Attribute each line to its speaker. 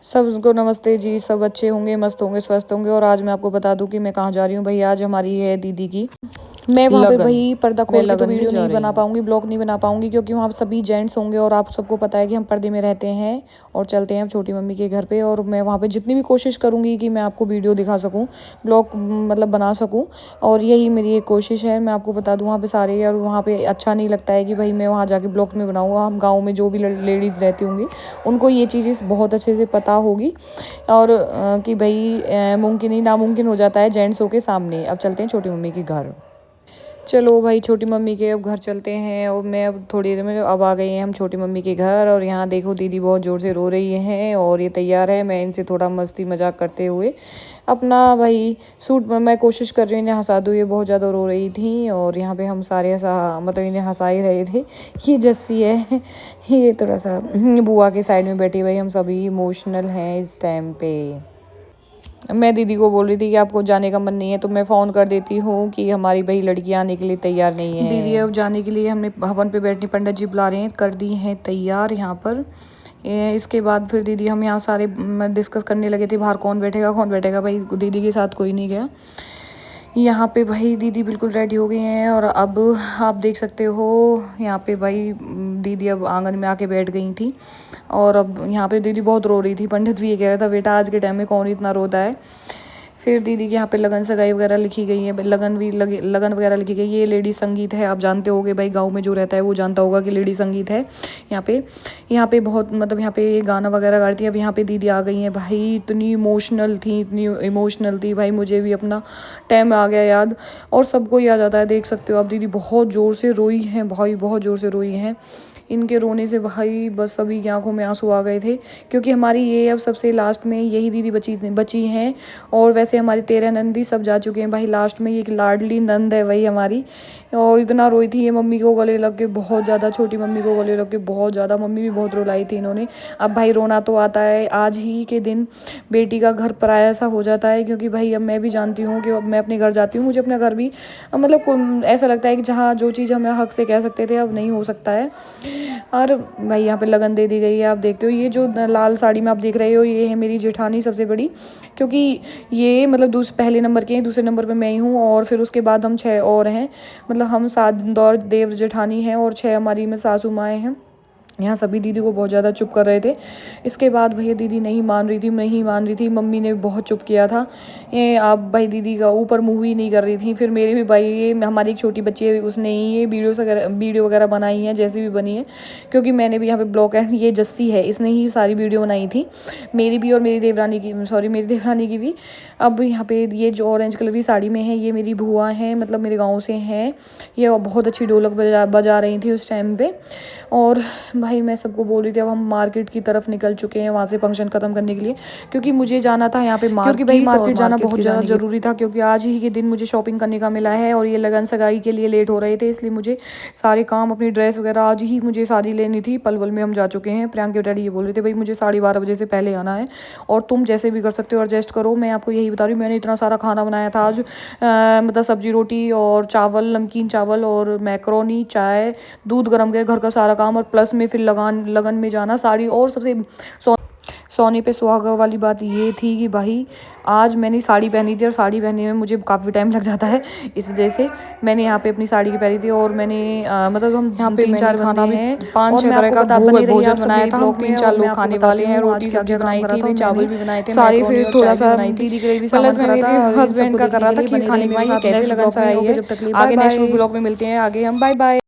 Speaker 1: सबको नमस्ते जी। सब अच्छे होंगे, मस्त होंगे, स्वस्थ होंगे। और आज मैं आपको बता दूं कि मैं कहाँ जा रही हूँ। भाई आज हमारी है दीदी की मैं वहाँ पे भाई पर्दा खोल के तो वीडियो नहीं बना पाऊंगी, ब्लॉग नहीं बना पाऊंगी, क्योंकि वहाँ सभी जेंट्स होंगे और आप सबको पता है कि हम पर्दे में रहते हैं और चलते हैं छोटी मम्मी के घर पे। और मैं वहाँ पे जितनी भी कोशिश करूँगी कि मैं आपको वीडियो दिखा सकूँ, ब्लॉग मतलब बना सकूँ, और यही मेरी एक कोशिश है। मैं आपको बता दूँ वहाँ पे सारे, और वहाँ पे अच्छा नहीं लगता है कि भाई मैं वहाँ जाके ब्लॉग में बनाऊँ। हम गाँव में जो भी लेडीज़ रहती होंगी उनको ये चीज़ बहुत अच्छे से पता होगी, और कि भाई मुमकिन ही नामुमकिन हो जाता है जेंट्सों के सामने। अब चलते हैं छोटी मम्मी के घर। चलो भाई छोटी मम्मी के अब घर चलते हैं। और मैं अब थोड़ी देर में अब आ गई हैं हम छोटी मम्मी के घर। और यहाँ देखो दीदी बहुत ज़ोर से रो रही हैं और ये तैयार है। मैं इनसे थोड़ा मस्ती मजाक करते हुए अपना भाई सूट मैं कोशिश कर रही हूँ इन्हें हंसा दूँ। ये बहुत ज़्यादा रो रही थी और यहाँ पे हम सारे मतलब इन्हें हंसा ही रहे थे। ये जस्सी है, ये थोड़ा सा बुआ के साइड में बैठी। भाई हम सभी इमोशनल हैं इस टाइम पे। मैं दीदी को बोल रही थी कि आपको जाने का मन नहीं है तो मैं फ़ोन कर देती हूँ कि हमारी भाई लड़कियाँ आने के लिए तैयार नहीं है। दीदी अब जाने के लिए हमने हवन पे बैठनी, पंडित जी बुला रहे हैं, कर दी हैं तैयार यहाँ पर। इसके बाद फिर दीदी हम यहाँ सारे डिस्कस करने लगे थे बाहर कौन बैठेगा। भाई दीदी के साथ कोई नहीं गया। यहाँ पे भाई दीदी बिल्कुल रेडी हो गई हैं और अब आप देख सकते हो यहाँ पे भाई दीदी अब आंगन में आके बैठ गई थी। और अब यहाँ पे दीदी बहुत रो रही थी। पंडित भी ये कह रहा था बेटा आज के टाइम में कौन इतना रोता है। फिर दीदी के यहाँ पे लगन सगाई वगैरह लिखी गई है, लगन वगैरह लिखी गई है। ये लेडी संगीत है, आप जानते होगे भाई गांव में जो रहता है वो जानता होगा कि लेडी संगीत है। यहाँ पे बहुत मतलब यहाँ पे गाना वगैरह गाती है। अब यहाँ पे दीदी आ गई हैं भाई, इतनी इमोशनल थी भाई। मुझे भी अपना टाइम आ गया याद, और सबको याद आता है। देख सकते हो अब दीदी बहुत ज़ोर से रोई हैं भाई, बहुत ज़ोर से रोई हैं। इनके रोने से भाई बस सभी की आंखों में आंसू आ गए थे, क्योंकि हमारी ये अब सबसे लास्ट में यही दीदी बची हैं। और वैसे हमारी 13 नंदी सब जा चुके हैं भाई, लास्ट में ये एक लाडली नंद है वही हमारी। और इतना रोई थी ये मम्मी को गले लग के, बहुत ज़्यादा, छोटी मम्मी को गले लग के बहुत ज़्यादा। मम्मी भी बहुत रुलाई थी इन्होंने। अब भाई रोना तो आता है, आज ही के दिन बेटी का घर पराया सा हो जाता है, क्योंकि भाई अब मैं भी जानती हूँ कि अब मैं अपने घर जाती हूँ, मुझे अपना घर भी मतलब ऐसा लगता है कि जहाँ जो चीज़ हम हक से कह सकते थे अब नहीं हो सकता है। और भाई यहाँ पे लगन दे दी गई है। आप देखते हो ये जो लाल साड़ी में आप देख रहे हो ये है मेरी जेठानी सबसे बड़ी, क्योंकि ये मतलब पहले नंबर के हैं, दूसरे नंबर पे मैं ही हूँ। और फिर उसके बाद हम 6 और हैं, मतलब हम 7 दौर देव जेठानी हैं और 6 हमारी में सासू माएँ हैं। यहाँ सभी दीदी को बहुत ज़्यादा चुप कर रहे थे। इसके बाद भैया दीदी नहीं मान रही थी। मम्मी ने बहुत चुप किया था। ये आप भाई दीदी का ऊपर मुँह ही नहीं कर रही थी। फिर मेरे भी भाई, ये हमारी एक छोटी बच्ची है, उसने ही ये वीडियो वगैरह बनाई है जैसी भी बनी है, क्योंकि मैंने भी यहाँ पे ब्लॉग है। ये जस्सी है, इसने ही सारी वीडियो बनाई थी मेरी भी और मेरी देवरानी की भी। अब यहाँ पे ये जो ऑरेंज कलर की साड़ी में है ये मेरी बुआ हैं, मतलब मेरे गाँव से हैं। ये बहुत अच्छी ढोलक बजा रही थी उस टाइम पे। और भाई मैं सबको बोल रही थी अब हम मार्केट की तरफ निकल चुके हैं वहाँ से फंक्शन ख़त्म करने के लिए, क्योंकि मुझे जाना था यहाँ पे क्योंकि भाई मार्केट जाना बहुत ज़्यादा ज़रूरी था, क्योंकि आज ही के दिन मुझे शॉपिंग करने का मिला है। और ये लगन सगाई के लिए लेट हो रहे थे, इसलिए मुझे सारे काम, अपनी ड्रेस वगैरह आज ही मुझे साड़ी लेनी थी। पलवल में हम जा चुके हैं। प्रियंका के डैडी ये बोल रहे थे भाई मुझे 12:30 बजे से पहले आना है, और तुम जैसे भी कर सकते हो एडजस्ट करो। मैं आपको यही बता रही हूँ, मैंने इतना सारा खाना बनाया था आज, मतलब सब्जी रोटी और चावल, नमकीन चावल और मैक्रोनी, चाय, दूध गर्म कर, घर का सारा काम, और प्लस में फिर लगन में जाना, साड़ी। और सबसे सोने पे सुहागा वाली बात ये थी कि भाई आज मैंने साड़ी पहनी थी, और साड़ी पहनने में मुझे काफ़ी टाइम लग जाता है, इस वजह से मैंने यहाँ पे अपनी साड़ी की पहनी थी। और मैंने मतलब हम यहाँ पे 3-4 खाना भी 5-6 तरह का भोजन बनाया था। हम 3-4 लोग खाने वाले हैं। रोटी सब्जी बनाई थी, चावल भी बनाए थे सारे। फिर थोड़ा सा दीदी के लिए भी प्लस में मेरे हस्बैंड का कर रहा था कि खाने में कैसे लगन सा आई है। आगे नेक्स्ट ब्लॉग में मिलते हैं, आगे हम बाय बाय।